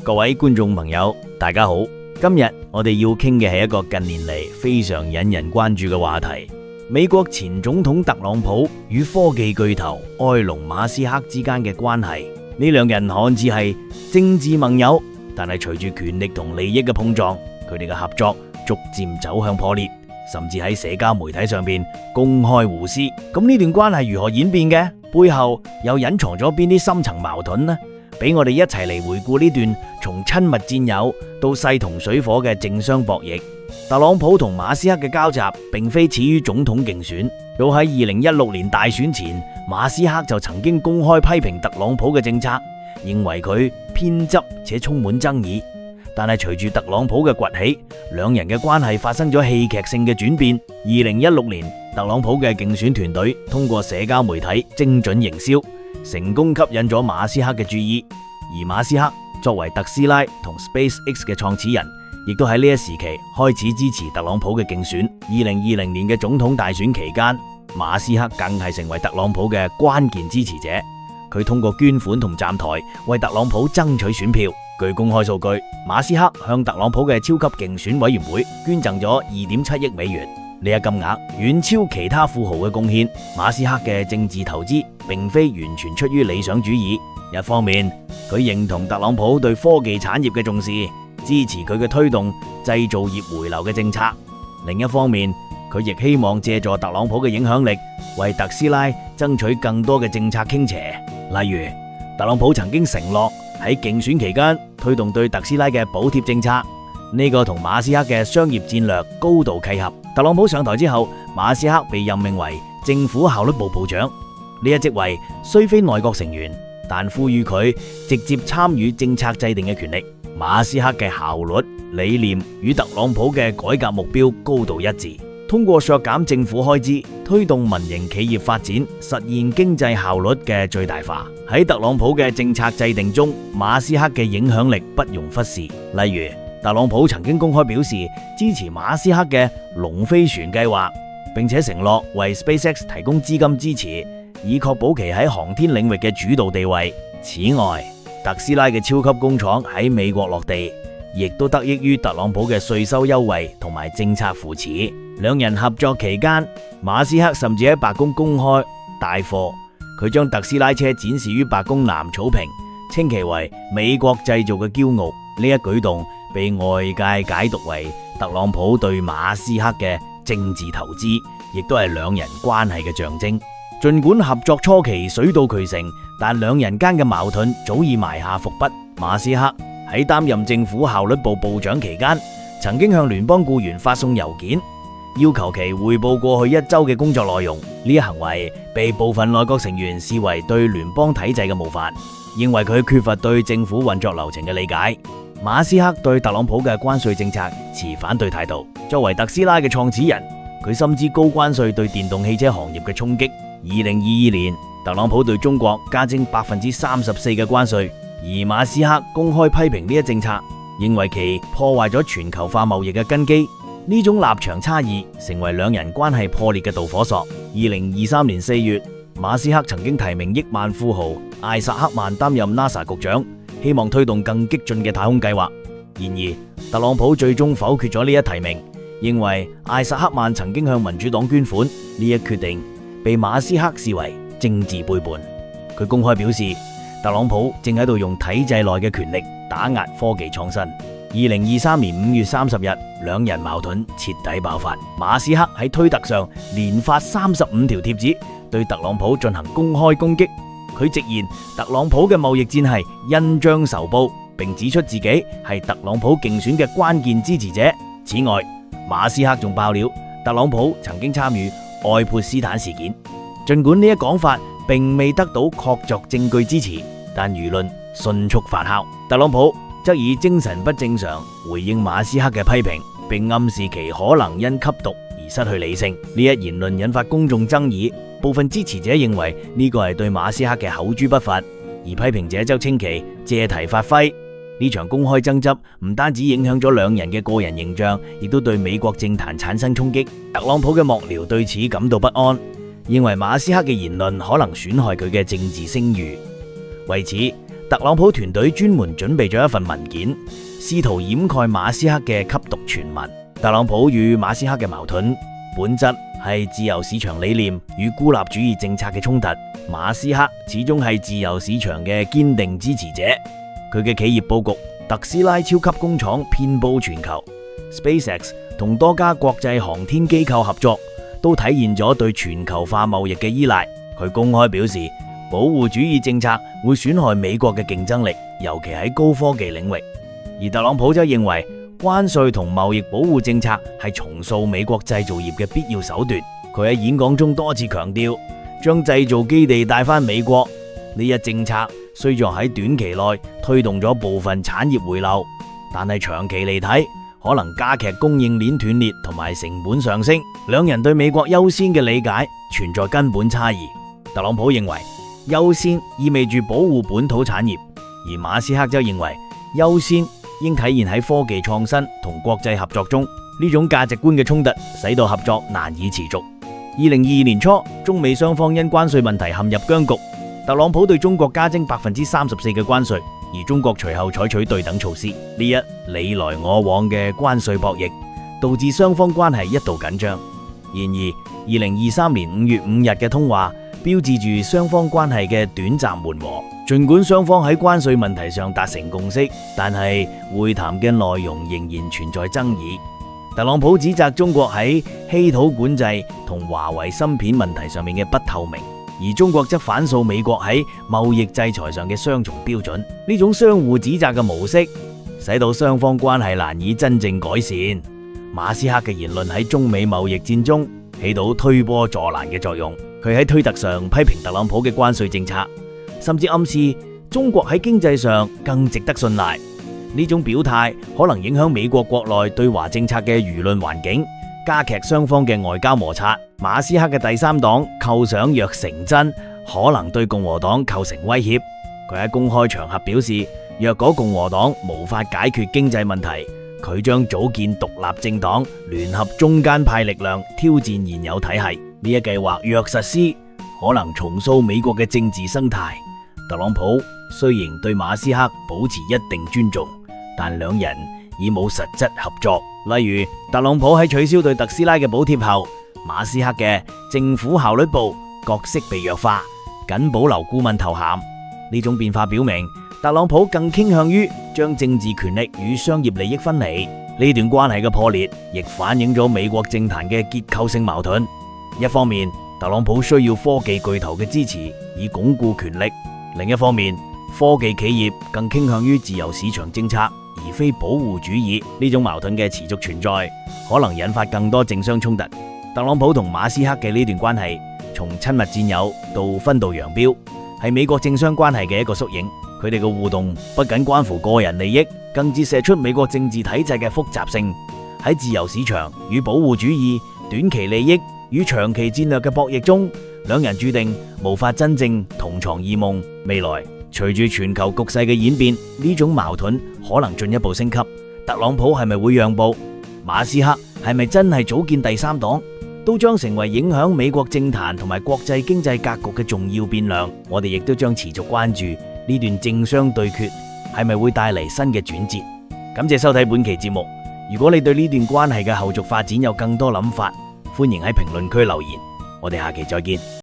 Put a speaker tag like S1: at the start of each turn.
S1: 各位觀眾朋友，大家好。今日我哋要傾嘅係一個近年嚟非常引人關注嘅話題：美國前總統特朗普與科技巨頭埃隆·馬斯克之間嘅關係。呢兩人看似係政治盟友，但係隨住權力同利益嘅碰撞，佢哋嘅合作逐漸走向破裂，甚至喺社交媒體上邊公開互撕。咁呢段關係如何演變嘅？背後又隱藏咗邊啲深層矛盾呢？俾我哋一齊嚟回顧呢段從親密戰友到勢同水火嘅政商博弈。特朗普同馬斯克嘅交集並非始於總統競選，早喺2016年大選前，馬斯克就曾經公開批評特朗普嘅政策，認為佢偏執且充滿爭議。但係隨住特朗普嘅崛起，兩人嘅關係發生咗戲劇性嘅轉變。2016年，特朗普嘅競選團隊通過社交媒體精準營銷，成功吸引咗馬斯克嘅注意。而馬斯克作為特斯拉同 SpaceX 嘅創始人，亦都喺呢一時期開始支持特朗普嘅競選。2020年嘅總統大選期間，馬斯克更係成為特朗普嘅關鍵支持者。佢通過捐款同站台為特朗普爭取選票。據公開數據，馬斯克向特朗普嘅超級競選委員會捐贈咗2.7億美元，呢一金額遠超其他富豪嘅貢獻。馬斯克嘅政治投資並非完全出於理想主義，一方面佢認同特朗普對科技產業嘅重視，支持佢嘅推動製造業回流嘅政策；另一方面，佢亦希望借助特朗普嘅影響力，為特斯拉爭取更多嘅政策傾斜。例如，特朗普曾經承諾喺競選期間推動對特斯拉嘅補貼政策，呢個同馬斯克嘅商業戰略高度契合。特朗普上台之後，馬斯克被任命為政府效率部部長，呢一職位雖非內閣成員，但賦予佢直接參與政策制定嘅權力。馬斯克嘅效率理念與特朗普嘅改革目標高度一致，通過削減政府開支，推動民營企業發展，實現經濟效率嘅最大化。喺特朗普嘅政策制定中，馬斯克嘅影響力不容忽視。例如，特朗普曾經公開表示支持馬斯克嘅龍飛船計劃，並且承諾為 SpaceX 提供資金支持，以確保其喺航天領域嘅主導地位。此外，特斯拉嘅超級工廠喺美國落地，亦都得益於特朗普嘅稅收優惠同埋政策扶持。兩人合作期間，馬斯克甚至喺白宮公開帶貨，佢將特斯拉車展示於白宮南草坪，稱其為美國製造嘅驕傲。呢一舉動被外界解讀為特朗普對馬斯克嘅政治投資，亦都係兩人關係嘅象徵。盡管合作初期水到渠成，但兩人間嘅矛盾早已埋下伏筆。馬斯克喺擔任政府效率部部長期間，曾經向聯邦僱員發送郵件，要求其匯報過去一周嘅工作內容。呢一行為被部分內閣成員視為對聯邦體制嘅冒犯，認為佢缺乏對政府運作流程嘅理解。馬斯克對特朗普嘅關稅政策持反對態度。作為特斯拉嘅創始人，佢深知高關稅對電動汽車行業嘅衝擊。2022年，特朗普對中國加徵34%嘅關稅，而馬斯克公開批評呢一政策，認為其破壞咗全球化貿易嘅根基。呢種立場差異成為兩人關係破裂嘅導火索。2023年4月，馬斯克曾經提名億萬富豪艾薩克曼擔任 NASA 局長，希望推動更激進嘅太空計劃。然而，特朗普最終否決咗呢一提名，認為艾薩克曼曾經向民主黨捐款，呢一決定被馬斯克視為政治背叛。佢公開表示，特朗普正喺度用體制內嘅權力打壓科技創新。2023年5月30日，兩人矛盾徹底爆發。馬斯克喺推特上連發35條貼紙，對特朗普進行公開攻擊。佢直言特朗普嘅貿易戰係恩將仇報，並指出自己係特朗普競選嘅關鍵支持者。此外，馬斯克仲爆料特朗普曾經參與愛潑斯坦事件。盡管呢一講法並未得到確鑿證據支持，但輿論迅速發酵。特朗普則以精神不正常回應馬斯克嘅批評，並暗示其可能因吸毒而失去理性。呢一言論引發公眾爭議，部分支持者認為呢個係對馬斯克嘅口誅筆伐，而批評者則稱其借題發揮。呢場公開爭執唔單止影響咗兩人嘅個人形象，亦都對美國政壇產生衝擊。特朗普嘅幕僚對此感到不安，認為馬斯克嘅言論可能損害佢嘅政治聲譽。為此，特朗普團隊專門準備咗一份文件，試圖掩蓋馬斯克嘅吸毒傳聞。特朗普與馬斯克嘅矛盾本質係自由市場理念與孤立主義政策嘅衝突。馬斯克始終係自由市場嘅堅定支持者，佢嘅企業佈局，特斯拉超級工廠遍佈全球， SpaceX 同多家國際航天機構合作，都體現咗對全球化貿易嘅依賴。佢公開表示，保護主義政策會損害美國嘅競爭力，尤其喺高科技領域。而特朗普就認為關稅同貿易保護政策係重塑美國製造業嘅必要手段。佢喺演講中多次強調，將製造基地帶返美國呢一政策，雖然喺短期內推動咗部分產業回流，但係長期嚟睇，可能加劇供應鏈斷裂同埋成本上升。兩人對美國優先嘅理解存在根本差異。特朗普認為優先意味住保護本土產業，而馬斯克就認為優先應體現喺科技創新同國際合作中。呢種價值觀嘅衝突使到合作難以持續。2022年初，中美雙方因關稅問題陷入僵局，特朗普對中國加徵34%嘅關稅，而中國隨後採取對等措施。呢一你來我往嘅關稅博弈，導致雙方關係一度緊張。然而2023年5月5日嘅通話標誌住雙方關係嘅短暫緩和。儘管雙方喺關稅問題上達成共識，但係會談嘅內容仍然存在爭議。特朗普指責中國喺稀土管制同華為芯片問題上面嘅不透明，而中國則反訴美國喺貿易制裁上嘅雙重標準。呢種相互指責嘅模式，使到雙方關係難以真正改善。馬斯克嘅言論喺中美貿易戰中起到推波助瀾嘅作用。佢喺推特上批評特朗普嘅關稅政策，甚至暗示中國喺經濟上更值得信賴。呢種表態可能影響美國國內對華政策嘅輿論環境，加劇雙方嘅外交摩擦。馬斯克嘅第三黨構想若成真，可能對共和黨構成威脅。佢喺公開場合表示，若果共和黨無法解決經濟問題，佢將組建獨立政黨，聯合中間派力量挑戰現有體系。呢一計劃若實施，可能重塑美國嘅政治生態。特朗普雖然對馬斯克保持一定尊重，但兩人已冇實質合作。例如，特朗普喺取消對特斯拉嘅補貼後，馬斯克嘅政府效率部角色被弱化，僅保留顧問頭銜。呢種變化表明，特朗普更傾向於將政治權力與商業利益分離。呢段關係嘅破裂，亦反映咗美國政壇嘅結構性矛盾。一方面，特朗普需要科技巨頭嘅支持以鞏固權力；另一方面，科技企業更傾向於自由市場政策，而非保護主義。呢種矛盾嘅持續存在，可能引發更多政商衝突。特朗普同馬斯克嘅呢段關係，從親密戰友到分道揚鑣，係美國政商關係嘅一個縮影。佢哋嘅互動不僅關乎個人利益，更折射出美國政治體制嘅複雜性。喺自由市場與保護主義、短期利益與長期戰略嘅博弈中，兩人注定無法真正同床異夢。未來隨住全球局勢嘅演變，呢種矛盾可能進一步升級。特朗普係咪會讓步？馬斯克係咪真係組建第三黨？都將成為影響美國政壇同埋國際經濟格局嘅重要變量。我哋亦都將持續關注呢段政商對決係咪會帶嚟新嘅轉折。感謝收睇本期節目。如果你對呢段關係嘅後續發展有更多諗法，歡迎喺評論區留言。我哋下期再見。